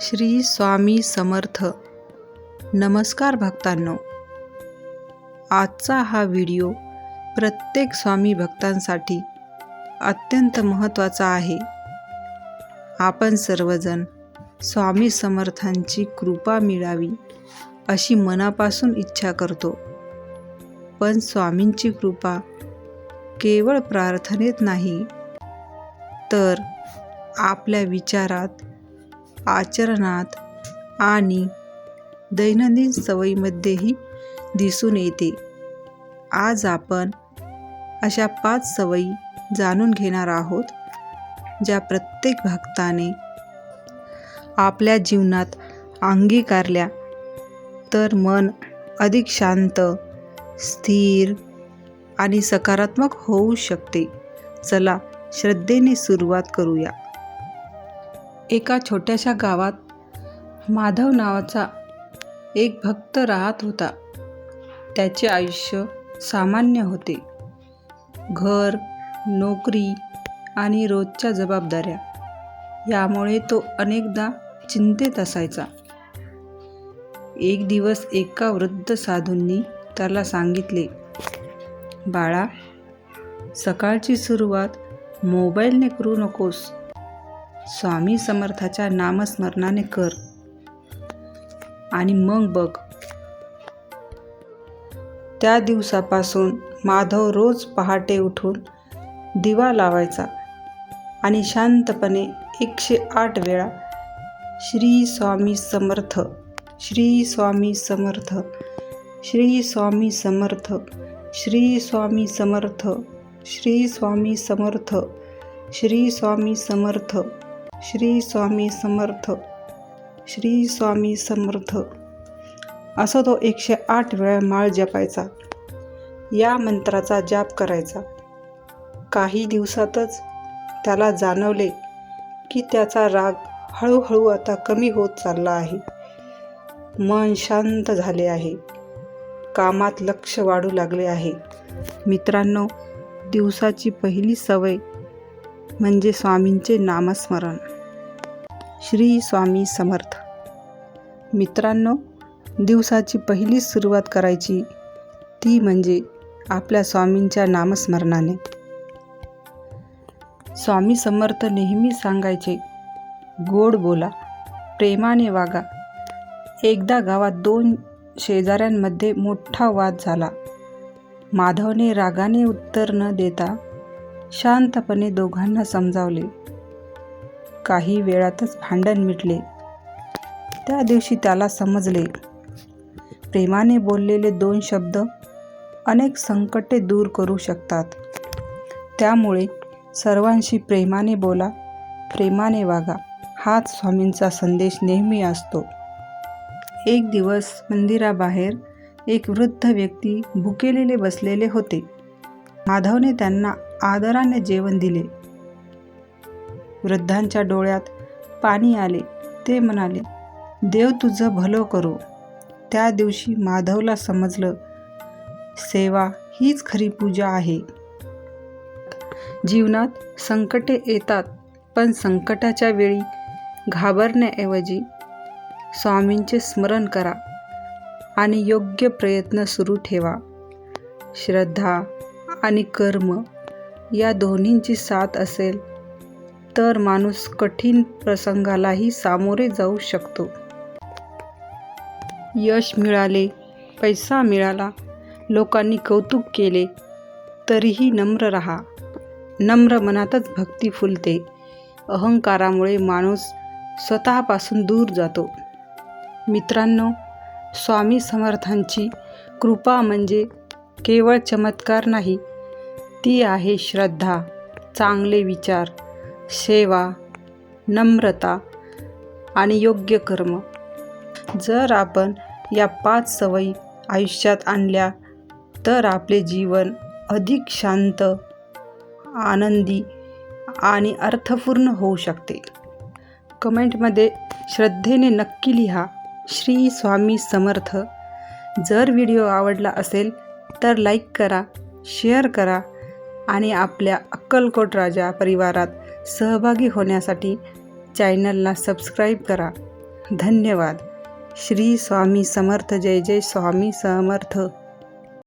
श्री स्वामी समर्थ. नमस्कार भक्तांनो, आजचा हा व्हिडिओ प्रत्येक स्वामी भक्तांसाठी अत्यंत महत्त्वाचा आहे. आपण सर्वजण स्वामी समर्थांची कृपा मिळावी अशी मनापासून इच्छा करतो. पण स्वामींची कृपा केवळ प्रार्थनेत नाही, तर आपल्या विचारात, आचरणात आणि दैनंदिन सवयीमध्येही दिसून येते. आज आपण अशा 5 सवयी जाणून घेणार आहोत, ज्या प्रत्येक भक्ताने आपल्या जीवनात अंगीकारल्या तर मन अधिक शांत, स्थिर आणि सकारात्मक होऊ शकते. चला श्रद्धेने सुरुवात करूया. एका छोट्याशा गावात माधव नावाचा एक भक्त राहत होता. त्याचे आयुष्य सामान्य होते. घर, नोकरी आणि रोजच्या जबाबदाऱ्या यामुळे तो अनेकदा चिंतेत असायचा. एक दिवस एका वृद्ध साधूंनी त्याला सांगितले, "बाळा, सकाळची सुरुवात मोबाईलने करू नकोस. स्वामी समर्थाच्या नामस्मरणाने कर आणि मग बघ." त्या दिवसापासून माधव रोज पहाटे उठून दिवा लावायचा आणि शांतपणे 108 वेळा श्री स्वामी समर्थ, श्री स्वामी समर्थ, श्री स्वामी समर्थ, श्री स्वामी समर्थ, श्री स्वामी समर्थ, श्री स्वामी समर्थ, श्री स्वामी समर्थ, श्री स्वामी समर्थ असं तो 108 वेळा माळ जपायचा. या मंत्राचा जाप करायचा. काही दिवसातच त्याला जाणवले की त्याचा राग हळूहळू आता कमी होत चालला आहे. मन शांत झाले आहे. कामात लक्ष वाढू लागले आहे. मित्रांनो, दिवसाची पहिली सवय म्हणजे स्वामींचे नामस्मरण. श्री स्वामी समर्थ. मित्रांनो, दिवसाची पहिली सुरुवात करायची ती म्हणजे आपल्या स्वामींच्या नामस्मरणाने. स्वामी समर्थ नेहमी सांगायचे, गोड बोला, प्रेमाने वागा. एकदा गावात 2 शेजाऱ्यांमध्ये मोठा वाद झाला. माधवने रागाने उत्तर न देता शांतपणे दोघांना समजावले. काही वेळातच भांडण मिटले. त्या दिवशी त्याला समजले, प्रेमाने बोललेले 2 शब्द अनेक संकटे दूर करू शकतात. त्यामुळे सर्वांशी प्रेमाने बोला, प्रेमाने वागा, हाच स्वामींचा संदेश नेहमी असतो. एक दिवस मंदिराबाहेर एक वृद्ध व्यक्ती भुकेलेले बसलेले होते. माधवने त्यांना आदराने जेवण दिले. वृद्धांच्या डोळ्यात पाणी आले. ते म्हणाले, देव तुझं भलं करो. त्या दिवशी माधवला समजलं, सेवा हीच खरी पूजा आहे. जीवनात संकटे येतात, पण संकटाच्या वेळी घाबरण्याऐवजी स्वामींचे स्मरण करा आणि योग्य प्रयत्न सुरू ठेवा. श्रद्धा आणि कर्म या दोन्हींची साथ असेल तर माणूस कठीण प्रसंगालाही सामोरे जाऊ शकतो. यश मिळाले, पैसा मिळाला, लोकांनी कौतुक केले, तरीही नम्र राहा. नम्र मनातच भक्ती फुलते. अहंकारामुळे माणूस स्वतःपासून दूर जातो. मित्रांनो, स्वामी समर्थांची कृपा म्हणजे केवळ चमत्कार नाही, ती आहे श्रद्धा, चांगले विचार, सेवा, नम्रता आणि योग्य कर्म. जर आपण या 5 सवयी आयुष्यात आणल्या तर आपले जीवन अधिक शांत, आनंदी आणि अर्थपूर्ण होऊ शकते. कमेंटमध्ये श्रद्धेने नक्की लिहा, श्री स्वामी समर्थ. जर व्हिडिओ आवडला असेल तर लाईक करा, शेअर करा आणि आपल्या अक्कलकोट राजा परिवारात सहभागी होण्यासाठी चॅनलला सबस्क्राईब करा. धन्यवाद. श्री स्वामी समर्थ. जय जय स्वामी समर्थ.